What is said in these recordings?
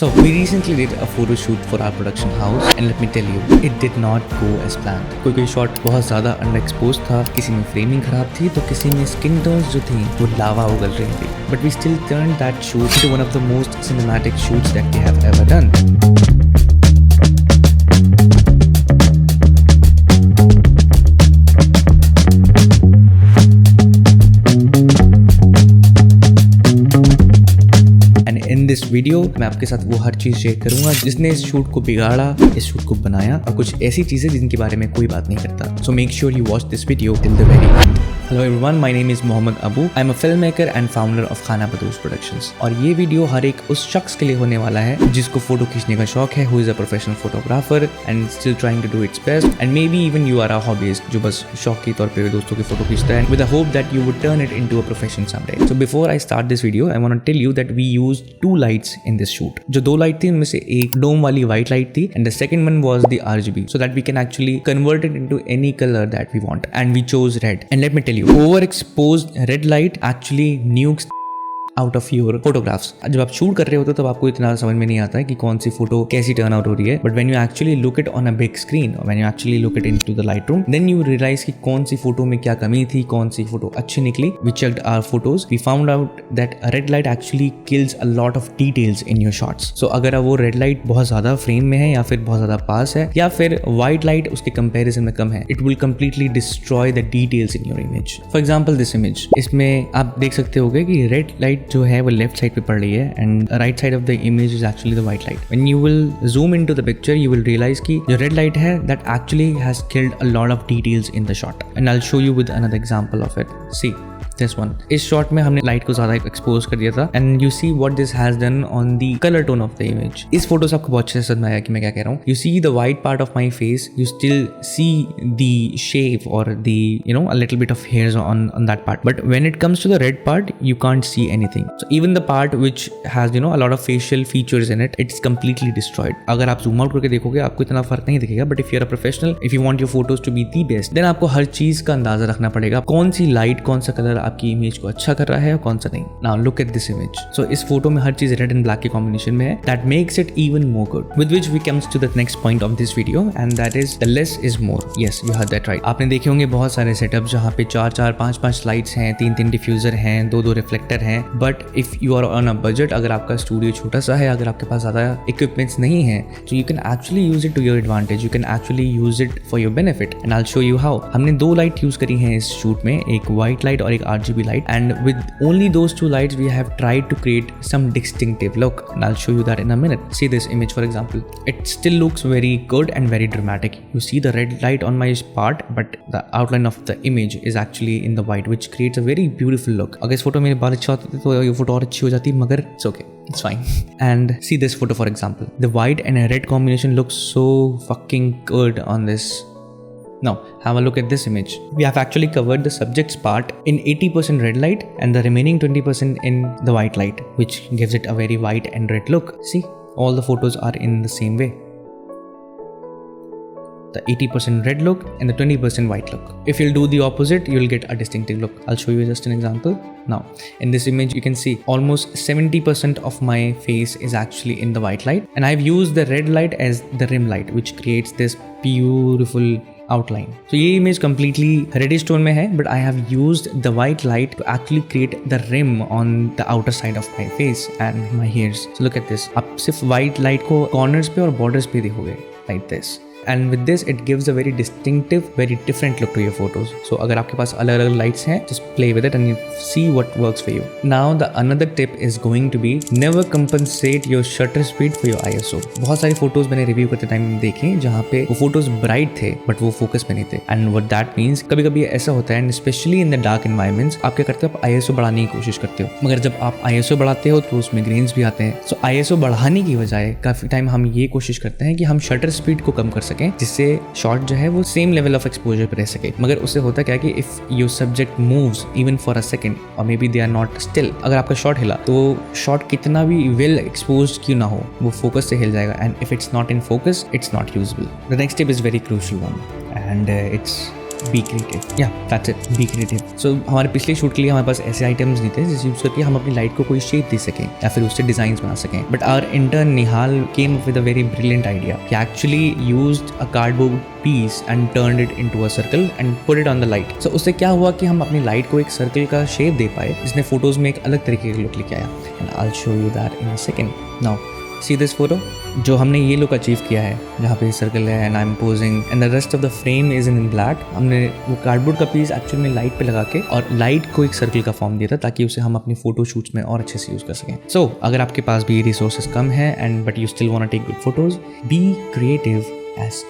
So we recently did a photo shoot for our production house and let me tell you, it did not go as planned. कोई shot बहुत ज़्यादा underexposed था, किसी में framing खराब थी तो किसी में skin tones जो थी वो लावा उगल रही थी. But we still turned that shoot into one of the most cinematic shoots that we have ever done. In this video मैं आपके साथ वो हर चीज़ शेयर करूंगा जिसने इस शूट को बिगाड़ा, इस शूट को बनाया और कुछ ऐसी चीज़ें जिनके बारे में कोई बात नहीं करता. So make sure you watch this video till the very end. Hello everyone, my name is Mohammad Abu. I am a film maker and founder of Khana Badoos productions. और ये वीडियो हर एक उस शख्स के लिए होने वाला है जिसको फोटो खींचने का शौक है, who is a professional photographer and still trying to do its best, and maybe even you are a hobbyist जो बस शौक के तौर पे दोस्तों की फोटो खींचता है with a hope that you would turn it into a profession someday. So before I start this video I want to tell you that we used 2 lights in this shoot. जो 2 light थी उनमें से एक dome वाली white light थी and the second one was the RGB, so that we can actually convert it into any color that we want, and we chose red. And let me tell you, overexposed red light actually nukes out of your photographs. जब आप shoot कर रहे होते हो तब आपको इतना समझ में नहीं आता है कि कौन सी फोटो कैसी टर्न आउट हो रही है, but when you actually look it on a big screen और when you actually look it into the light room, then you realise कि कौन सी फोटो में क्या कमी थी, कौन सी फोटो अच्छी निकली. We checked our photos, we found out that red light actually kills a lot of details in your shots. So अगर वो रेड लाइट बहुत ज्यादा फ्रेम में है या फिर बहुत ज्यादा पास है या फिर व्हाइट लाइट उसके कंपेरिजन में कम है, it will completely destroy the details in your image. For example this image, इसमें आप देख सकते होगे कि रेड लाइट जो है वो लेफ्ट साइड पे पड़ रही है and right side of the image is actually the white light. When you will zoom into the picture you will realise कि जो रेड लाइट है that actually has killed a lot of details in the shot, and I will show you with another example of it. See this one, इस shot में हमने light को ज्यादा expose कर दिया था and you see what this has done on the colour tone of the image. इस photo से आपको बहुत अच्छे से समझ में आया कि मैं क्या कह रहा हूँ. You see the white part of my face, you still see the shave और the you know a little bit of hairs on that part, but when it comes to the red part you can't see anything. So even the part which has you know a lot of facial features in it, it's completely destroyed. अगर आप zoom out करके देखोगे आपको इतना फर्क नहीं दिखेगा, but if you're a professional, if you want your photos to be the best, then आपको हर चीज का अंदाजा रखना पड़ेगा कौन सी लाइट कौन सा कलर आपकी इमेज को अच्छा कर रहा है और कौन सा नहीं. Now look at this image. So इस फोटो में हर चीज रेड एंड ब्लैक के कॉम्बिनेशन में है. That makes it even more good. With which we comes to the next point of this video, and that is the less is more. Yes, you heard that right. आपने देखे होंगे बहुत सारे setup जहाँ पे 4-4 5-5 lights हैं, 3-3 diffuser हैं, 2-2 reflector हैं. But if you are on a budget, अगर आपका स्टूडियो छोटा सा है, अगर आपके पास ज़्यादा इक्विपमेंट्स नहीं है, तो you can actually use it to your advantage, you can actually use it for your benefit, and I will show you how. हमने 2 लाइट यूज करी हैं इस शूट में, एक व्हाइट लाइट और एक RGB light, and with only those 2 lights we have tried to create some distinctive look, and I will show you that in a minute. See this image for example, it still looks very good and very dramatic. You see the red light on my part, but the outline of the image is actually in the white, which creates a very beautiful look. अगर इस photo में बाल अच्छा होता तो ये photo और अच्छी हो जाती, मगर it's okay, it's fine. And see this photo for example, the white and red combination looks so fucking good on this. Now have a look at this image. We have actually covered the subject's part in 80% red light and the remaining 20% in the white light, which gives it a very white and red look. See, all the photos are in the same way. The 80% red look and the 20% white look. If you'll do the opposite, you'll get a distinctive look. I'll show you just an example. Now, in this image, you can see almost 70% of my face is actually in the white light, and I've used the red light as the rim light, which creates this beautiful outline. So ये image completely reddish tone में है, but I have used the white light to actually create the rim on the outer side of my face and my hairs. So look at this. आप सिर्फ white light को corners पे और borders पे देखोगे like this. And with this it gives a very distinctive, very different look to your photos. So अगर आपके पास अलग अलग lights हैं, just play with it and you see what works for you. Now the another tip is going to be never compensate your shutter speed for your ISO. बहुत सारी photos मैंने review करते टाइम देखे जहाँ पे वो photos bright थे but वो फोकस में नहीं थे, and what that means कभी कभी ऐसा होता है, and especially in the dark environments, आप क्या करते हो, आप ISO बढ़ाने की कोशिश करते हो, मगर जब आप ISO बढ़ाते हो तो उसमें ग्रेन्स भी आते हैं. So ISO बढ़ाने की बजाय काफी टाइम हम ये कोशिश करते हैं कि हम शटर स्पीड को कम कर सकें जिससे शॉट जो है वो सेम लेवल ऑफ एक्सपोजर पे रह सके. मगर उससे होता क्या है कि if your subject moves even for a second और maybe they are not still, अगर आपका शॉट हिला तो शॉट कितना भी वेल एक्सपोज्ड क्यों ना हो वो फोकस से हिल जाएगा, and if it's not in focus it's not usable. The next tip is very crucial one, and it's be creative. Yeah, that's it, be creative. सो हमारे पिछले शूट के लिए हमारे पास ऐसे आइटम्स नहीं थे जिसे यूज करके हम अपनी लाइट को कोई शेप दे सकें या फिर उससे डिजाइन बना सकें. But our intern Nihal came with a very brilliant idea. He actually used a cardboard piece and turned it into a circle and put it on the light. So उससे क्या हुआ कि हम अपनी लाइट को एक सर्कल का शेप दे पाए जिसने फोटोज में एक अलग तरीके का लुक लेके आया. And I'll show you that in a second. Now see this photo. जो हमने ये लुक अचीव किया है जहाँ पे सर्कल है and I am posing and the rest of the frame is in black. हमने वो कार्डबोर्ड का पीस एक्चुअली में लाइट पे लगा के और लाइट को एक सर्कल का फॉर्म दिया था ताकि उसे हम अपनी फोटो शूट्स में और अच्छे से यूज कर सकें. सो अगर आपके पास भी रिसोर्सेज कम है and but you still want to take good photos, be creative as.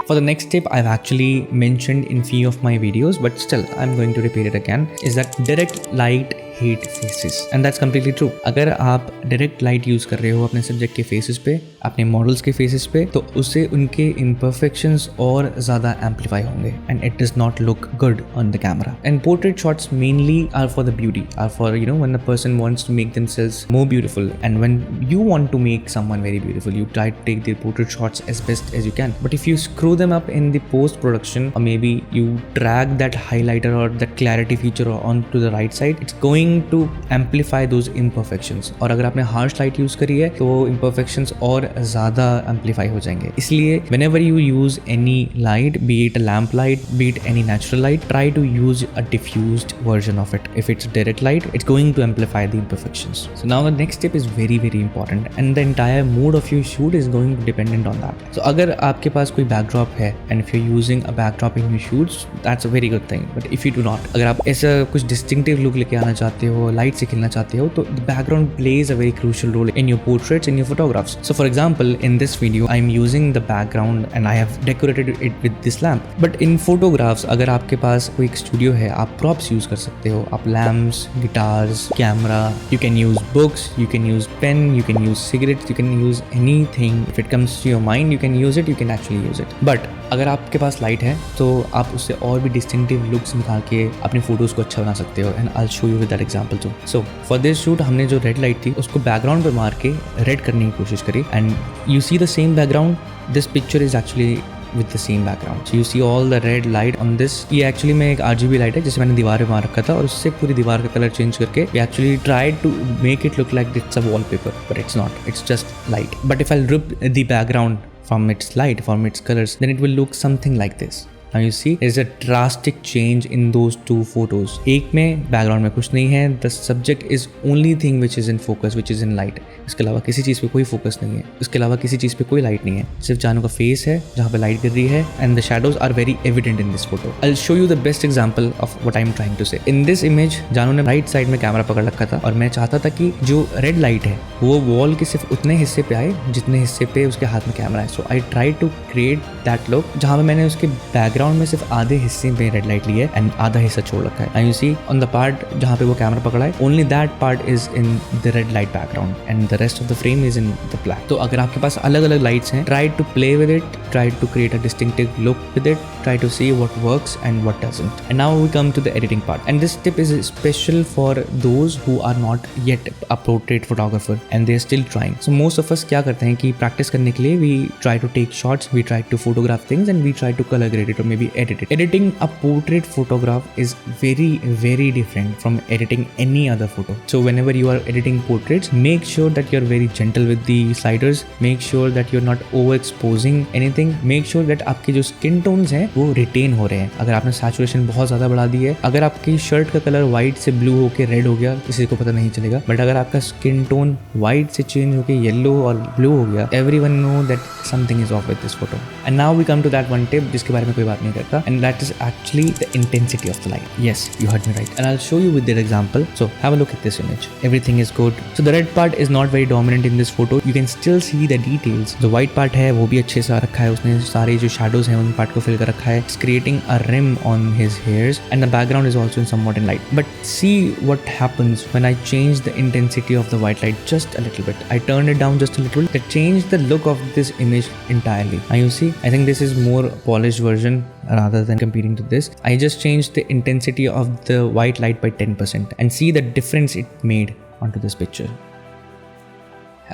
For the next tip I've actually mentioned in few of my videos, but still I'm going to repeat it again, is that direct light hate faces. And that's completely true. अगर आप direct light use कर रहे हो अपने subject के faces पे, अपने models के faces पे, तो उससे उनके imperfections और ज़्यादा amplify होंगे and it does not look good on the camera. And portrait shots mainly are for the beauty, are for, you know, when a person wants to make themselves more beautiful, and when you want to make someone very beautiful, you try to take their portrait shots as best as you can. But if you screw them up in the post production, or maybe you drag that highlighter or that clarity feature onto the right side, it's going to amplify those imperfections. और अगर आपने harsh light use करी है तो imperfections और ज़्यादा amplify हो जाएंगे. इसलिए whenever you use any light, be it a lamp light, be it any natural light, try to use a diffused version of it. If it's direct light, it's going to amplify the imperfections. So now the next step is very very important, and the entire mood of your shoot is going to dependent on that. So अगर आपके पास कोई backdrop है and if you're using a backdrop in your shoots, that's a very good thing. But if you do not, अगर आप ऐसा कुछ distinctive look लेके आना चाहते हो, लाइट से खिलना चाहते हो, तो the background plays a very crucial role in your portraits, in your photographs. So for example, in this video I'm using the background and I have decorated it with this lamp. But in photographs अगर आपके पास कोई एक studio है, आप props use कर सकते हो. आप lamps, guitars, camera, you can use books, you can use pen, you can use cigarettes, you can use anything. If it comes to your mind, you can use it, you can actually use it. But अगर आपके पास light है तो आप उससे और भी distinctive looks निकाल के अपनी फोटोज़ को अच्छा बना सकते हो. And I show you with that example too. So for this shoot हमने जो रेड लाइट थी उसको बैकग्राउंड पर मार के रेड करने की कोशिश करी. And you see the same background. This picture is actually with the same background. So you see all the red light on this. ये actually में एक RGB लाइट है जिसे मैंने दीवार पे मार रखा था और उससे पूरी दीवार का कलर चेंज करके we actually tried to make it look like it's a wallpaper, but it's not. It's just light. But if I'll rip the background from its light, from its colors, then it will look something like this. Now you see there's a drastic change in those two photos. एक में background में कुछ नहीं है. The subject is only thing which is in focus, which is in light. इसके अलावा किसी चीज़ पे कोई फोकस नहीं है. इसके अलावा किसी चीज़ पे कोई लाइट नहीं है. सिर्फ जानू का फेस है जहाँ पे लाइट गिर रही है and the shadows are very evident in this photo. I'll show you the best example of what I'm trying to say. In this image जानू ने राइट साइड में कैमरा पकड़ रखा था और मैं चाहता था कि जो रेड लाइट है वो वॉल के सिर्फ उतने हिस्से पे आए जितने हिस्से पे उसके हाथ में कैमरा है. So I try to create that look जहाँ पे मैंने उसके बैकग्राउंड में सिर्फ आधे हिस्से में रेड लाइट ली है एंड आधा हिस्सा छोड़ रखा है. And you see on the part जहाँ पे वो कैमरा पकड़ा है only that part is in the red light background and the rest of the frame is in the black. तो अगर आपके पास अलग अलग लाइट्स हैं, try to play with it, try to create a distinctive look with it, try to see what works and what doesn't. And now we come to the editing part and this tip is special for those who are not yet a portrait photographer and they are still trying. So most of us क्या करते हैं कि practice करने के लिए we try to take shots, we try to photograph things and we try to colour grade it और maybe edit it. Editing a portrait photograph is very very different from editing any other photo. So whenever you are editing portraits, make sure that you're very gentle with the sliders, make sure that you're not overexposing anything, make sure that आपके जो skin tones हैं वो retain हो रहे हैं. अगर आपने saturation बहुत ज़्यादा बढ़ा दी है, अगर आपकी शर्ट का कलर white से blue होके red हो गया किसी को पता नहीं चलेगा, बट अगर आपका skin tone white से change होके yellow और blue हो गया, everyone know that something is off with this photo. And now we come to that one tip जिसके बारे में कोई बात नहीं करता, and that is actually the intensity of the light. Yes, you heard me right. And I'll show you with that example. So have a look at this image. Everything is good. So the red part is not very dominant in this photo. You can still see the details. The white part है वो भी अच्छे से आ रखा है. उसने सारे जो shadows हैं उन part को fill कर रखा है. It's creating a rim on his hairs and the background is also in somewhat in light. But see what happens when I change the intensity of the white light just a little bit. I turned it down just a little. That changed the look of this image entirely. And you see, I think this is more polished version rather than competing to this. I just changed the intensity of the white light by 10% and see the difference it made onto this picture.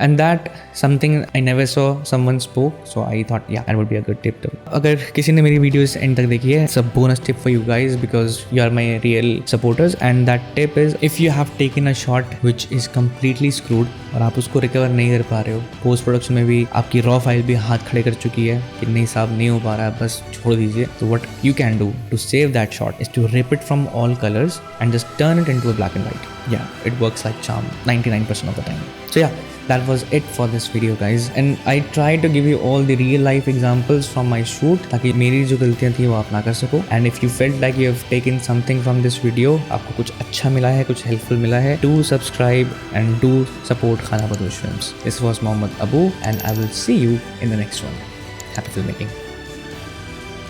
and that something I never saw someone spoke, so I thought yeah, that would be a good tip too. अगर किसी ने मेरी videos and तक देखी है, it's a bonus tip for you guys because you are my real supporters, and that tip is if you have taken a shot which is completely screwed और आप उसको रिकवर नहीं कर पा रहे हो, पोस्ट प्रोडक्शन में भी आपकी रॉ फाइल भी हाथ खड़े कर चुकी है कि नहीं साहब नहीं हो पा रहा है, बस छोड़ दीजिए, तो what you can do to save that shot is to rip it from all colors and just turn it into a black and white. Yeah, it works like charm 99% of the time. So yeah, that was it for this video guys, and I tried to give you all the real life examples from my shoot ताकि मेरी जो गलतियाँ थी वो आप ना कर सको. And if you felt like you have taken something from this video, आपको कुछ अच्छा मिला है, कुछ helpful मिला है, do subscribe and do support Khana Badosh Films. This was Mohammad Abu and I will see you in the next one. Happy filmmaking.